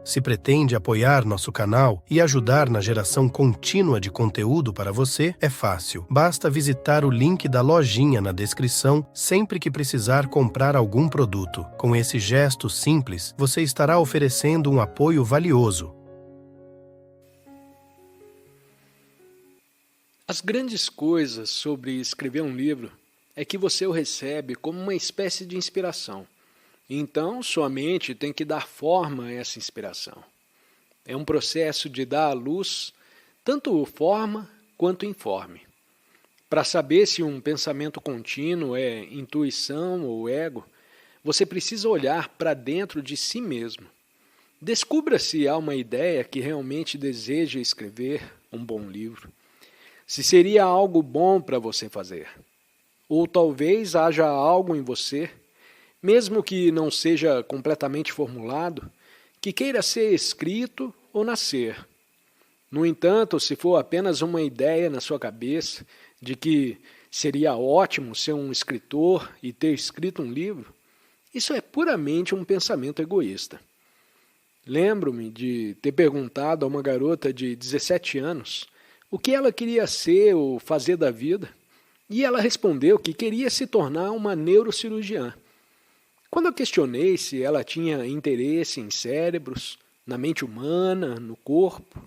Se pretende apoiar nosso canal e ajudar na geração contínua de conteúdo para você, é fácil. Basta visitar o link da lojinha na descrição sempre que precisar comprar algum produto. Com esse gesto simples, você estará oferecendo um apoio valioso. As grandes coisas sobre escrever um livro é que você o recebe como uma espécie de inspiração. Então, sua mente tem que dar forma a essa inspiração. É um processo de dar à luz tanto forma quanto informe. Para saber se um pensamento contínuo é intuição ou ego, você precisa olhar para dentro de si mesmo. Descubra se há uma ideia que realmente deseja escrever um bom livro. Se seria algo bom para você fazer. Ou talvez haja algo em você, mesmo que não seja completamente formulado, que queira ser escrito ou nascer. No entanto, se for apenas uma ideia na sua cabeça de que seria ótimo ser um escritor e ter escrito um livro, isso é puramente um pensamento egoísta. Lembro-me de ter perguntado a uma garota de 17 anos o que ela queria ser ou fazer da vida, e ela respondeu que queria se tornar uma neurocirurgiã. Quando eu questionei se ela tinha interesse em cérebros, na mente humana, no corpo,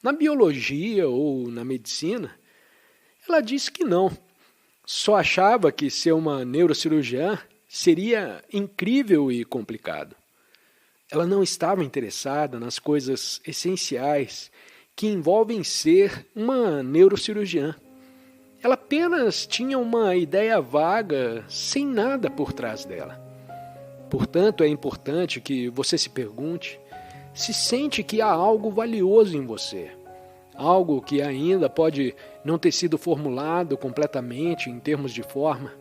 na biologia ou na medicina, ela disse que não. Só achava que ser uma neurocirurgiã seria incrível e complicado. Ela não estava interessada nas coisas essenciais que envolvem ser uma neurocirurgiã. Ela apenas tinha uma ideia vaga, sem nada por trás dela. Portanto, é importante que você se pergunte se sente que há algo valioso em você, algo que ainda pode não ter sido formulado completamente em termos de forma,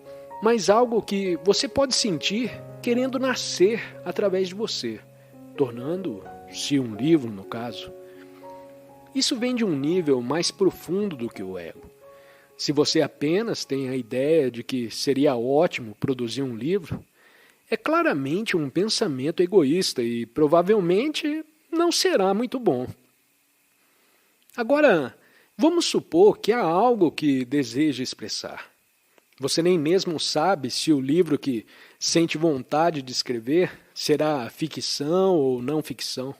mas algo que você pode sentir querendo nascer através de você, tornando-se um livro, no caso. Isso vem de um nível mais profundo do que o ego. Se você apenas tem a ideia de que seria ótimo produzir um livro, é claramente um pensamento egoísta e provavelmente não será muito bom. Agora, vamos supor que há algo que deseja expressar. Você nem mesmo sabe se o livro que sente vontade de escrever será ficção ou não ficção.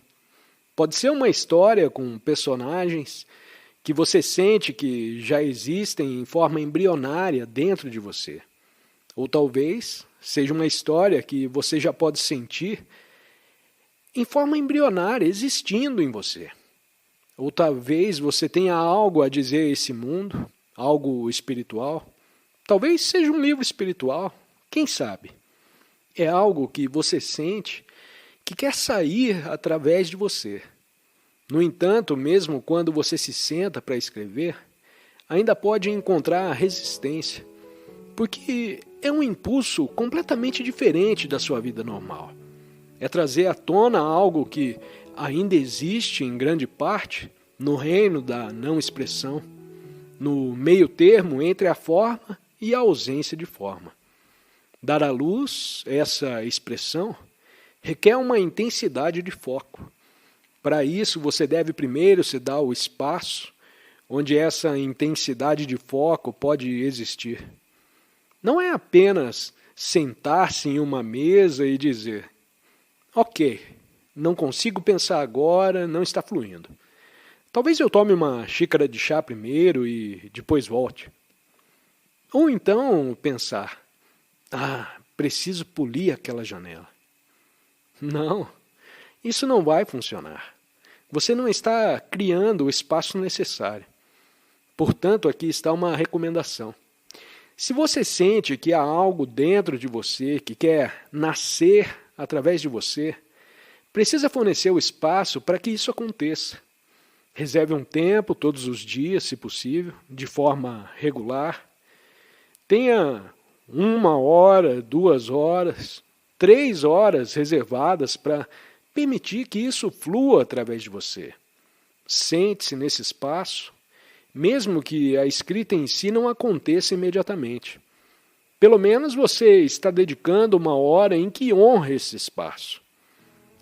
Pode ser uma história com personagens que você sente que já existem em forma embrionária dentro de você. Ou talvez seja uma história que você já pode sentir em forma embrionária existindo em você. Ou talvez você tenha algo a dizer a esse mundo, algo espiritual. Talvez seja um livro espiritual, quem sabe? É algo que você sente que quer sair através de você. No entanto, mesmo quando você se senta para escrever, ainda pode encontrar resistência, porque é um impulso completamente diferente da sua vida normal. É trazer à tona algo que ainda existe em grande parte no reino da não expressão, no meio termo entre a forma e a ausência de forma. Dar à luz essa expressão requer uma intensidade de foco. Para isso, você deve primeiro se dar o espaço onde essa intensidade de foco pode existir. Não é apenas sentar-se em uma mesa e dizer: ok, não consigo pensar agora, não está fluindo. Talvez eu tome uma xícara de chá primeiro e depois volte. Ou então pensar: preciso polir aquela janela. Não, isso não vai funcionar. Você não está criando o espaço necessário. Portanto, aqui está uma recomendação. Se você sente que há algo dentro de você que quer nascer através de você, precisa fornecer o espaço para que isso aconteça. Reserve um tempo todos os dias, se possível, de forma regular. Tenha 1 hora, 2 horas, 3 horas reservadas para permitir que isso flua através de você. Sente-se nesse espaço, mesmo que a escrita em si não aconteça imediatamente. Pelo menos você está dedicando 1 hora em que honra esse espaço.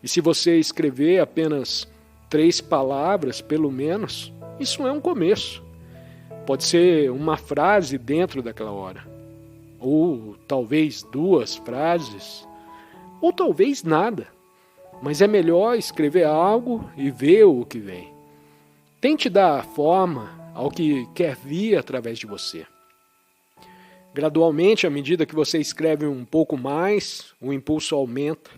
E se você escrever apenas 3 palavras, pelo menos, isso é um começo. Pode ser uma frase dentro daquela hora, ou talvez 2 frases, ou talvez nada. Mas é melhor escrever algo e ver o que vem. Tente dar forma ao que quer vir através de você. Gradualmente, à medida que você escreve um pouco mais, o impulso aumenta.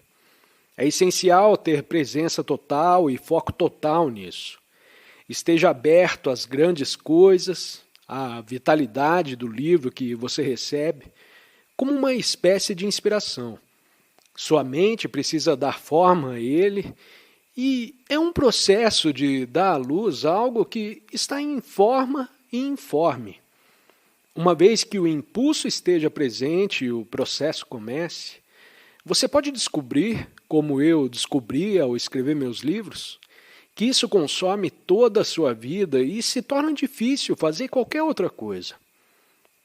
É essencial ter presença total e foco total nisso. Esteja aberto às grandes coisas, à vitalidade do livro que você recebe, como uma espécie de inspiração. Sua mente precisa dar forma a ele e é um processo de dar à luz algo que está em forma e informe. Uma vez que o impulso esteja presente e o processo comece, você pode descobrir, como eu descobri ao escrever meus livros, que isso consome toda a sua vida e se torna difícil fazer qualquer outra coisa.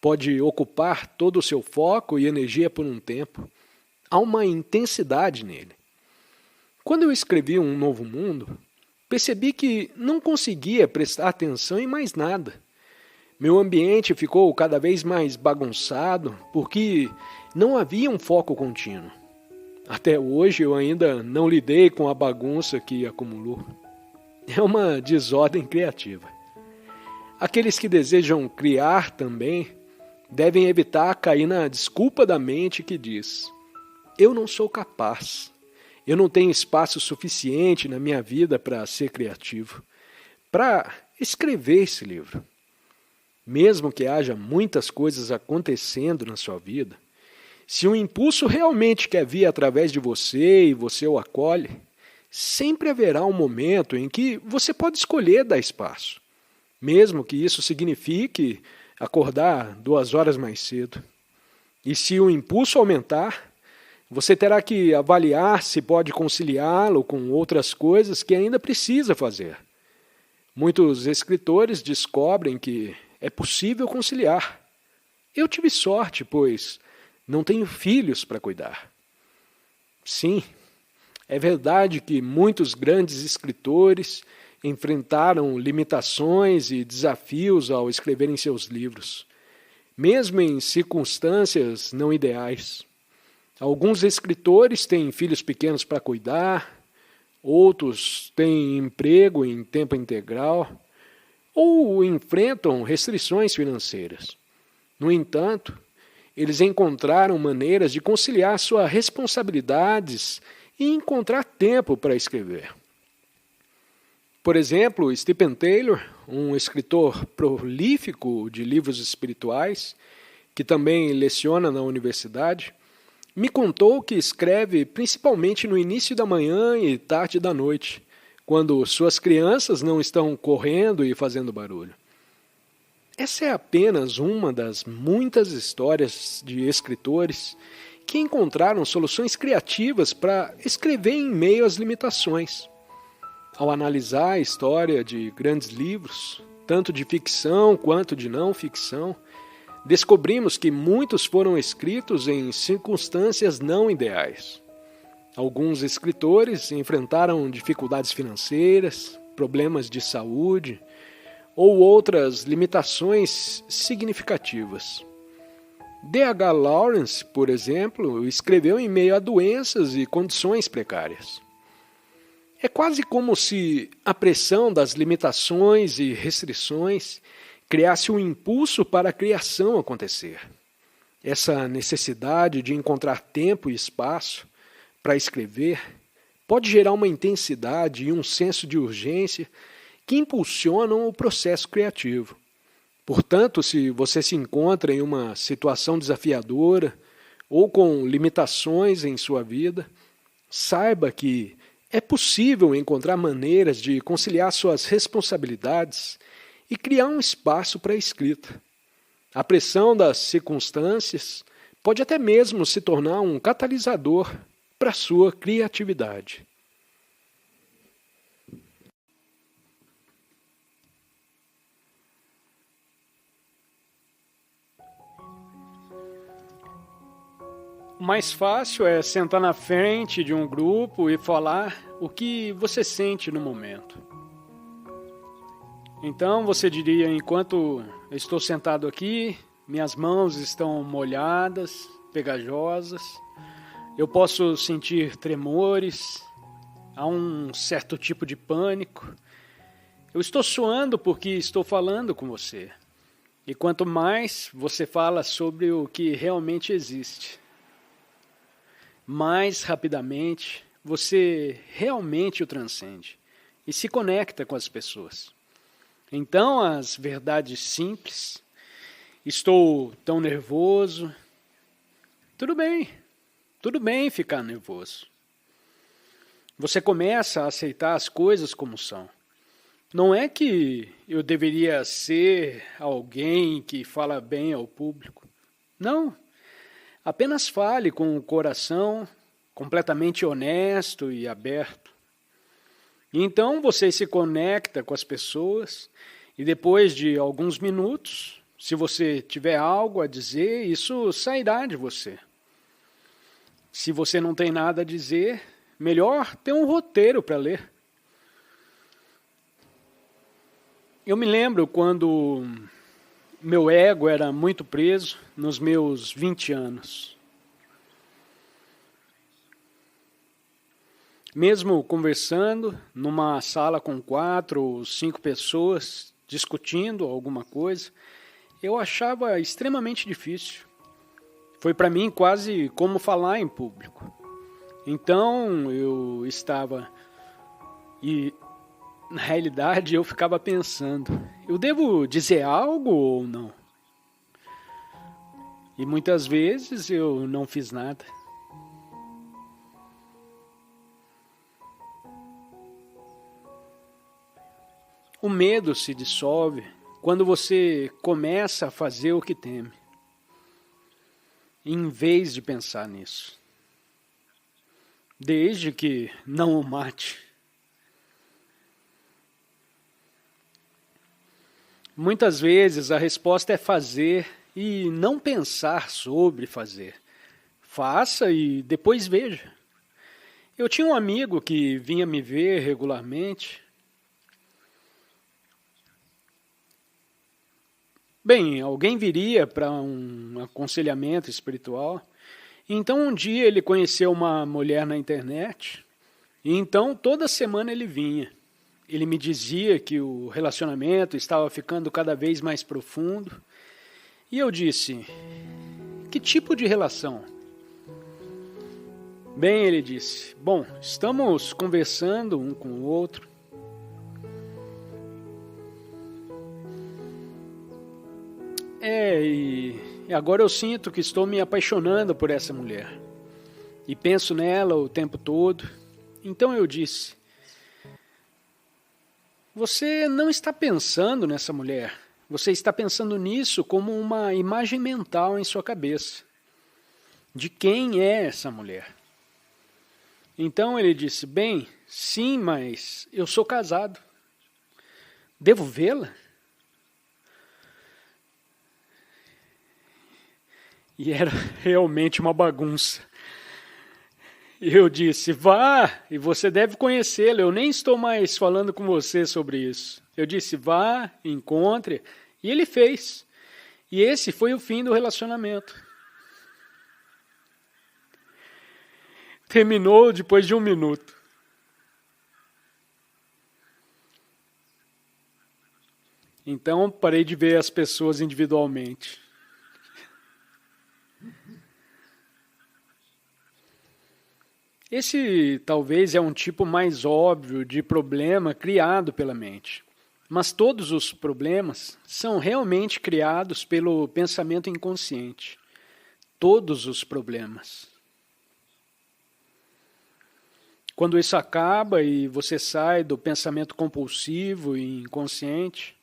Pode ocupar todo o seu foco e energia por um tempo. Há uma intensidade nele. Quando eu escrevi Um Novo Mundo, percebi que não conseguia prestar atenção em mais nada. Meu ambiente ficou cada vez mais bagunçado porque não havia um foco contínuo. Até hoje eu ainda não lidei com a bagunça que acumulou. É uma desordem criativa. Aqueles que desejam criar também devem evitar cair na desculpa da mente que diz: eu não sou capaz, eu não tenho espaço suficiente na minha vida para ser criativo, para escrever esse livro. Mesmo que haja muitas coisas acontecendo na sua vida, se um impulso realmente quer vir através de você e você o acolhe, sempre haverá um momento em que você pode escolher dar espaço, mesmo que isso signifique acordar 2 horas mais cedo. E se o impulso aumentar, você terá que avaliar se pode conciliá-lo com outras coisas que ainda precisa fazer. Muitos escritores descobrem que é possível conciliar. Eu tive sorte, pois não tenho filhos para cuidar. Sim, é verdade que muitos grandes escritores enfrentaram limitações e desafios ao escreverem seus livros, mesmo em circunstâncias não ideais. Alguns escritores têm filhos pequenos para cuidar, outros têm emprego em tempo integral, ou enfrentam restrições financeiras. No entanto, eles encontraram maneiras de conciliar suas responsabilidades e encontrar tempo para escrever. Por exemplo, Stephen Taylor, um escritor prolífico de livros espirituais, que também leciona na universidade, me contou que escreve principalmente no início da manhã e tarde da noite, quando suas crianças não estão correndo e fazendo barulho. Essa é apenas uma das muitas histórias de escritores que encontraram soluções criativas para escrever em meio às limitações. Ao analisar a história de grandes livros, tanto de ficção quanto de não ficção, descobrimos que muitos foram escritos em circunstâncias não ideais. Alguns escritores enfrentaram dificuldades financeiras, problemas de saúde ou outras limitações significativas. D.H. Lawrence, por exemplo, escreveu em meio a doenças e condições precárias. É quase como se a pressão das limitações e restrições criasse um impulso para a criação acontecer. Essa necessidade de encontrar tempo e espaço para escrever pode gerar uma intensidade e um senso de urgência que impulsionam o processo criativo. Portanto, se você se encontra em uma situação desafiadora ou com limitações em sua vida, saiba que é possível encontrar maneiras de conciliar suas responsabilidades e criar um espaço para a escrita. A pressão das circunstâncias pode até mesmo se tornar um catalisador para a sua criatividade. O mais fácil é sentar na frente de um grupo e falar o que você sente no momento. Então você diria, enquanto eu estou sentado aqui, minhas mãos estão molhadas, pegajosas, eu posso sentir tremores, há um certo tipo de pânico. Eu estou suando porque estou falando com você. E quanto mais você fala sobre o que realmente existe, mais rapidamente você realmente o transcende e se conecta com as pessoas. Então, as verdades simples, estou tão nervoso, tudo bem ficar nervoso. Você começa a aceitar as coisas como são. Não é que eu deveria ser alguém que fala bem ao público. Não, apenas fale com o coração completamente honesto e aberto. Então você se conecta com as pessoas e depois de alguns minutos, se você tiver algo a dizer, isso sairá de você. Se você não tem nada a dizer, melhor ter um roteiro para ler. Eu me lembro quando meu ego era muito preso nos meus 20 anos. Mesmo conversando numa sala com 4 ou 5 pessoas, discutindo alguma coisa, eu achava extremamente difícil. Foi para mim quase como falar em público. Então eu estava, e na realidade eu ficava pensando, eu devo dizer algo ou não? E muitas vezes eu não fiz nada. O medo se dissolve quando você começa a fazer o que teme, em vez de pensar nisso. Desde que não o mate. Muitas vezes a resposta é fazer e não pensar sobre fazer. Faça e depois veja. Eu tinha um amigo que vinha me ver regularmente. Bem, alguém viria para um aconselhamento espiritual. Então um dia ele conheceu uma mulher na internet. E então toda semana ele vinha. Ele me dizia que o relacionamento estava ficando cada vez mais profundo. E eu disse, que tipo de relação? Bem, ele disse, bom, estamos conversando um com o outro. E agora eu sinto que estou me apaixonando por essa mulher. E penso nela o tempo todo. Então eu disse, você não está pensando nessa mulher. Você está pensando nisso como uma imagem mental em sua cabeça. De quem é essa mulher? Então ele disse, bem, sim, mas eu sou casado. Devo vê-la? E era realmente uma bagunça. Eu disse, vá, e você deve conhecê-la, eu nem estou mais falando com você sobre isso. Eu disse, vá, encontre, e ele fez. E esse foi o fim do relacionamento. Terminou depois de 1 minuto. Então parei de ver as pessoas individualmente. Esse talvez é um tipo mais óbvio de problema criado pela mente. Mas todos os problemas são realmente criados pelo pensamento inconsciente. Todos os problemas. Quando isso acaba e você sai do pensamento compulsivo e inconsciente,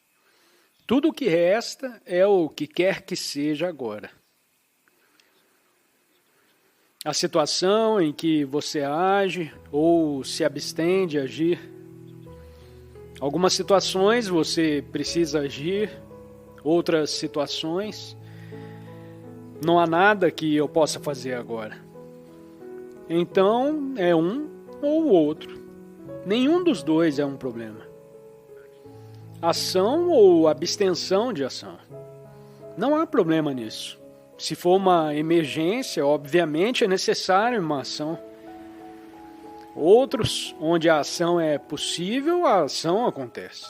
tudo o que resta é o que quer que seja agora. A situação em que você age ou se abstém de agir. Algumas situações você precisa agir, outras situações não há nada que eu possa fazer agora. Então é um ou o outro. Nenhum dos dois é um problema. Ação ou abstenção de ação. Não há problema nisso. Se for uma emergência, obviamente é necessário uma ação. Outros, onde a ação é possível, a ação acontece.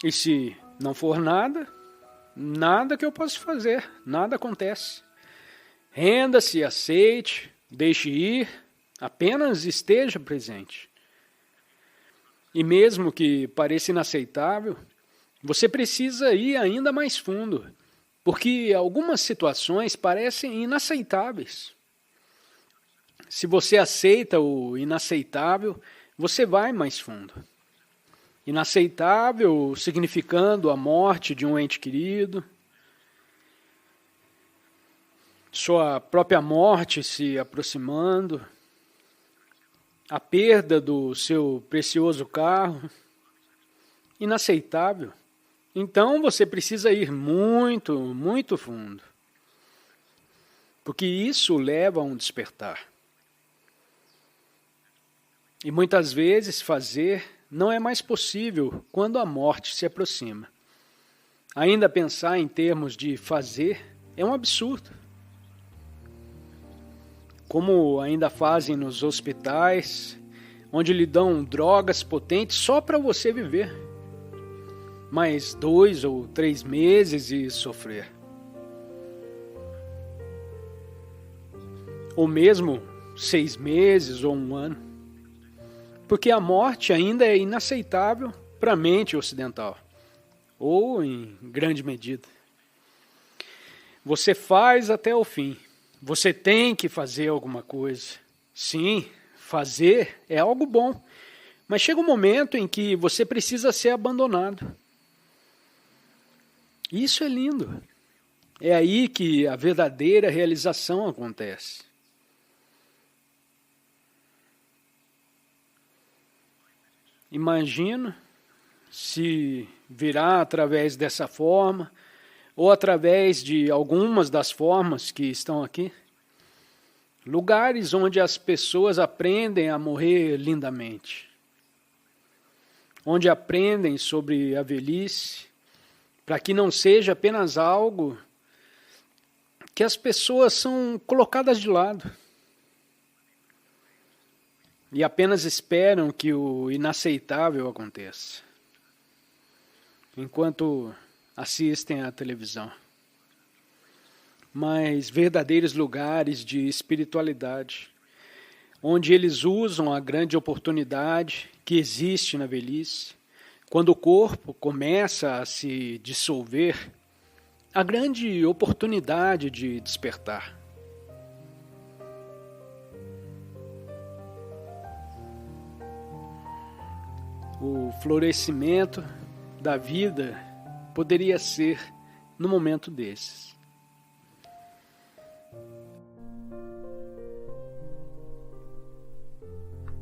E se não for nada, nada que eu possa fazer, nada acontece. Renda-se, aceite, deixe ir, apenas esteja presente. E mesmo que pareça inaceitável, você precisa ir ainda mais fundo, porque algumas situações parecem inaceitáveis. Se você aceita o inaceitável, você vai mais fundo. Inaceitável significando a morte de um ente querido, sua própria morte se aproximando, a perda do seu precioso carro. Inaceitável. Então você precisa ir muito, muito fundo, porque isso leva a um despertar. E muitas vezes fazer não é mais possível quando a morte se aproxima. Ainda pensar em termos de fazer é um absurdo. Como ainda fazem nos hospitais, onde lhe dão drogas potentes só para você viver. Mais 2 ou 3 meses e sofrer. Ou mesmo 6 meses ou 1 ano. Porque a morte ainda é inaceitável para a mente ocidental, ou em grande medida. Você faz até o fim. Você tem que fazer alguma coisa. Sim, fazer é algo bom, mas chega um momento em que você precisa ser abandonado. Isso é lindo. É aí que a verdadeira realização acontece. Imagino se virá através dessa forma, ou através de algumas das formas que estão aqui. Lugares onde as pessoas aprendem a morrer lindamente. Onde aprendem sobre a velhice, para que não seja apenas algo que as pessoas são colocadas de lado. E apenas esperam que o inaceitável aconteça, enquanto assistem à televisão. Mas verdadeiros lugares de espiritualidade, onde eles usam a grande oportunidade que existe na velhice, quando o corpo começa a se dissolver, a grande oportunidade de despertar. O florescimento da vida poderia ser no momento desses.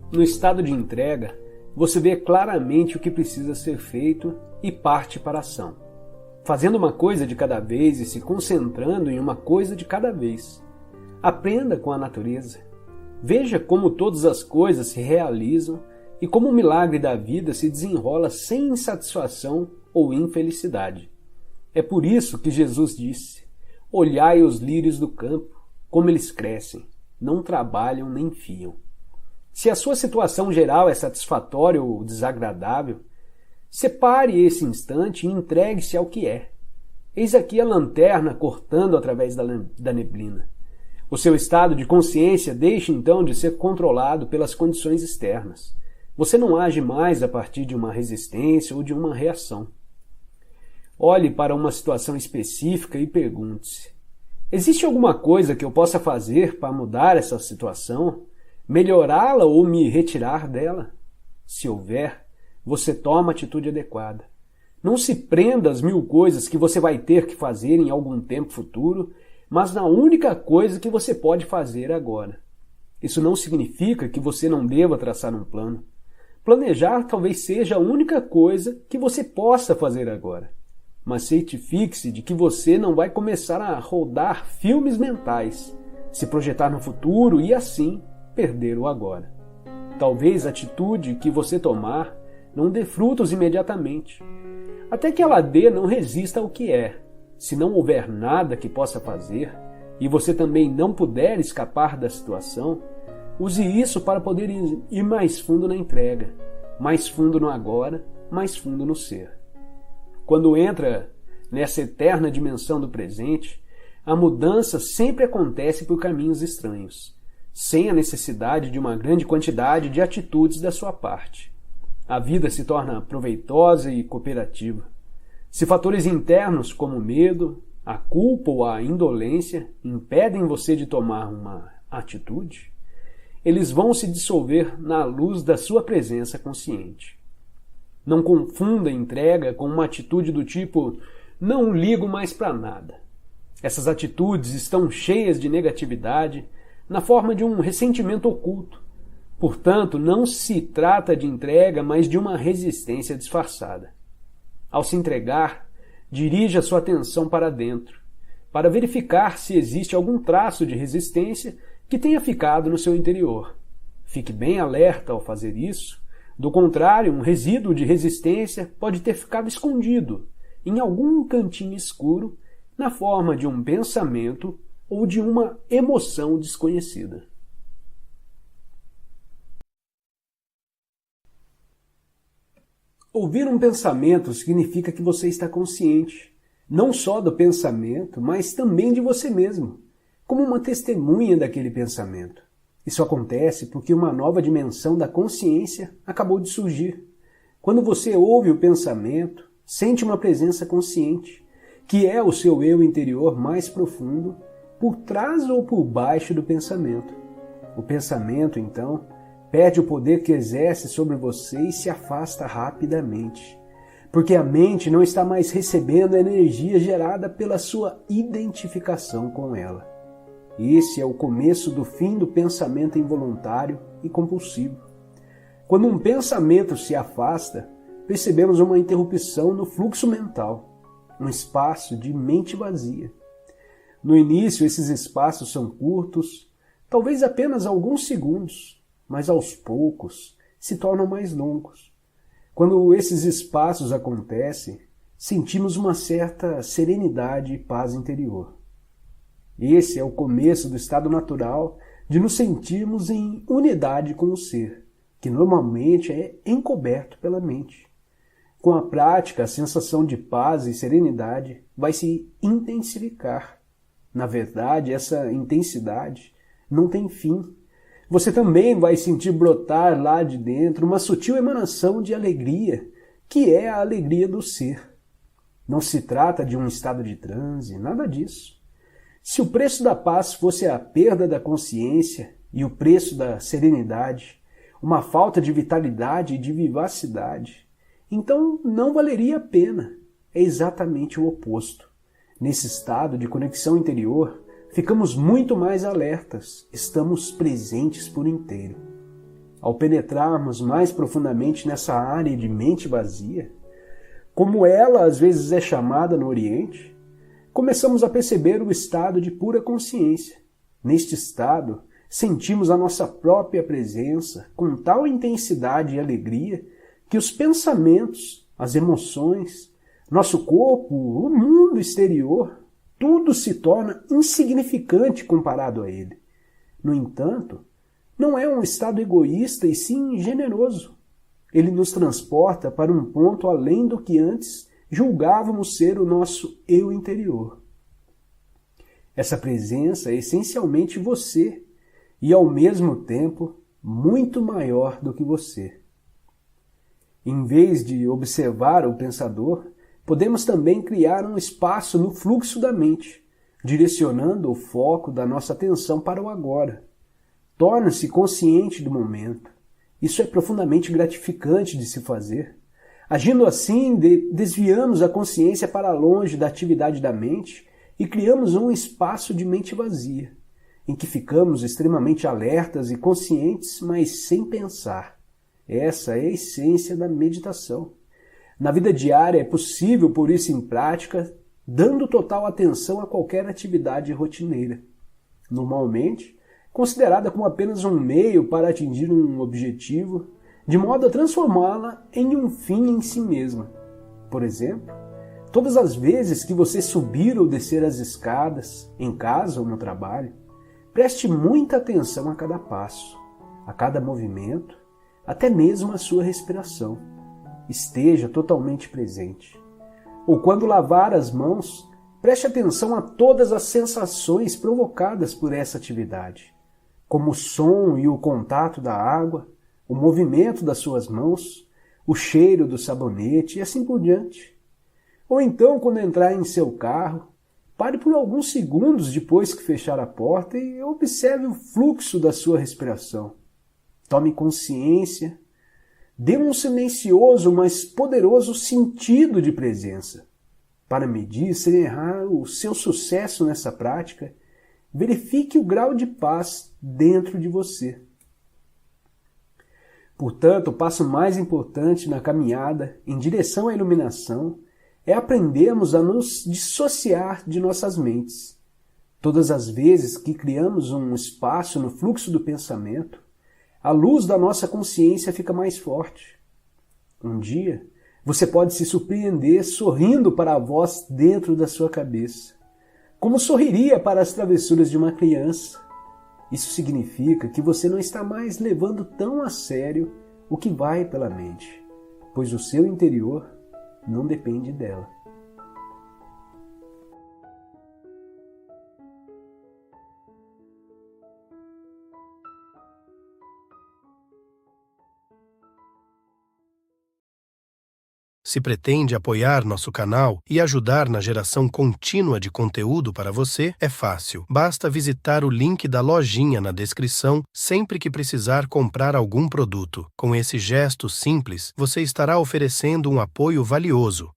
No estado de entrega, você vê claramente o que precisa ser feito e parte para a ação, fazendo uma coisa de cada vez e se concentrando em uma coisa de cada vez. Aprenda com a natureza. Veja como todas as coisas se realizam e como o milagre da vida se desenrola sem insatisfação ou infelicidade. É por isso que Jesus disse: olhai os lírios do campo, como eles crescem, não trabalham nem fiam. Se a sua situação geral é satisfatória ou desagradável, separe esse instante e entregue-se ao que é. Eis aqui a lanterna cortando através da neblina. O seu estado de consciência deixa então de ser controlado pelas condições externas. Você não age mais a partir de uma resistência ou de uma reação. Olhe para uma situação específica e pergunte-se: existe alguma coisa que eu possa fazer para mudar essa situação, melhorá-la ou me retirar dela? Se houver, você toma a atitude adequada. Não se prenda às 1000 coisas que você vai ter que fazer em algum tempo futuro, mas na única coisa que você pode fazer agora. Isso não significa que você não deva traçar um plano. Planejar talvez seja a única coisa que você possa fazer agora. Mas certifique-se de que você não vai começar a rodar filmes mentais, se projetar no futuro e assim perder o agora. Talvez a atitude que você tomar não dê frutos imediatamente. Até que ela dê, não resista ao que é. Se não houver nada que possa fazer, e você também não puder escapar da situação, use isso para poder ir mais fundo na entrega, mais fundo no agora, mais fundo no ser. Quando entra nessa eterna dimensão do presente, a mudança sempre acontece por caminhos estranhos, sem a necessidade de uma grande quantidade de atitudes da sua parte. A vida se torna proveitosa e cooperativa. Se fatores internos como o medo, a culpa ou a indolência impedem você de tomar uma atitude, eles vão se dissolver na luz da sua presença consciente. Não confunda entrega com uma atitude do tipo "não ligo mais para nada". Essas atitudes estão cheias de negatividade na forma de um ressentimento oculto. Portanto, não se trata de entrega, mas de uma resistência disfarçada. Ao se entregar, dirija sua atenção para dentro, para verificar se existe algum traço de resistência que tenha ficado no seu interior. Fique bem alerta ao fazer isso. Do contrário, um resíduo de resistência pode ter ficado escondido em algum cantinho escuro, na forma de um pensamento ou de uma emoção desconhecida. Ouvir um pensamento significa que você está consciente, não só do pensamento, mas também de você mesmo, como uma testemunha daquele pensamento. Isso acontece porque uma nova dimensão da consciência acabou de surgir. Quando você ouve o pensamento, sente uma presença consciente, que é o seu eu interior mais profundo, por trás ou por baixo do pensamento. O pensamento, então, perde o poder que exerce sobre você e se afasta rapidamente, porque a mente não está mais recebendo a energia gerada pela sua identificação com ela. Esse é o começo do fim do pensamento involuntário e compulsivo. Quando um pensamento se afasta, percebemos uma interrupção no fluxo mental, um espaço de mente vazia. No início, esses espaços são curtos, talvez apenas alguns segundos, mas aos poucos se tornam mais longos. Quando esses espaços acontecem, sentimos uma certa serenidade e paz interior. Esse é o começo do estado natural de nos sentirmos em unidade com o ser, que normalmente é encoberto pela mente. Com a prática, a sensação de paz e serenidade vai se intensificar. Na verdade, essa intensidade não tem fim. Você também vai sentir brotar lá de dentro uma sutil emanação de alegria, que é a alegria do ser. Não se trata de um estado de transe, nada disso. Se o preço da paz fosse a perda da consciência e o preço da serenidade, uma falta de vitalidade e de vivacidade, então não valeria a pena. É exatamente o oposto. Nesse estado de conexão interior, ficamos muito mais alertas, estamos presentes por inteiro. Ao penetrarmos mais profundamente nessa área de mente vazia, como ela às vezes é chamada no Oriente, começamos a perceber o estado de pura consciência. Neste estado, sentimos a nossa própria presença com tal intensidade e alegria que os pensamentos, as emoções, nosso corpo, o mundo exterior, tudo se torna insignificante comparado a ele. No entanto, não é um estado egoísta e sim generoso. Ele nos transporta para um ponto além do que antes julgávamos ser o nosso eu interior. Essa presença é essencialmente você e, ao mesmo tempo, muito maior do que você. Em vez de observar o pensador, podemos também criar um espaço no fluxo da mente, direcionando o foco da nossa atenção para o agora. Torne-se consciente do momento. Isso é profundamente gratificante de se fazer. Agindo assim, desviamos a consciência para longe da atividade da mente e criamos um espaço de mente vazia, em que ficamos extremamente alertas e conscientes, mas sem pensar. Essa é a essência da meditação. Na vida diária é possível pôr isso em prática, dando total atenção a qualquer atividade rotineira. normalmente considerada como apenas um meio para atingir um objetivo, de modo a transformá-la em um fim em si mesma. Por exemplo, todas as vezes que você subir ou descer as escadas, em casa ou no trabalho, preste muita atenção a cada passo, a cada movimento, até mesmo a sua respiração. Esteja totalmente presente. Ou quando lavar as mãos, preste atenção a todas as sensações provocadas por essa atividade, como o som e o contato da água, o movimento das suas mãos, o cheiro do sabonete e assim por diante. Ou então, quando entrar em seu carro, pare por alguns segundos depois que fechar a porta e observe o fluxo da sua respiração. Tome consciência, dê um silencioso, mas poderoso sentido de presença. Para medir sem errar o seu sucesso nessa prática, verifique o grau de paz dentro de você. Portanto, o passo mais importante na caminhada em direção à iluminação é aprendermos a nos dissociar de nossas mentes. Todas as vezes que criamos um espaço no fluxo do pensamento, a luz da nossa consciência fica mais forte. Um dia, você pode se surpreender sorrindo para a voz dentro da sua cabeça, como sorriria para as travessuras de uma criança. Isso significa que você não está mais levando tão a sério o que vai pela mente, pois o seu interior não depende dela. Se pretende apoiar nosso canal e ajudar na geração contínua de conteúdo para você, é fácil. Basta visitar o link da lojinha na descrição sempre que precisar comprar algum produto. Com esse gesto simples, você estará oferecendo um apoio valioso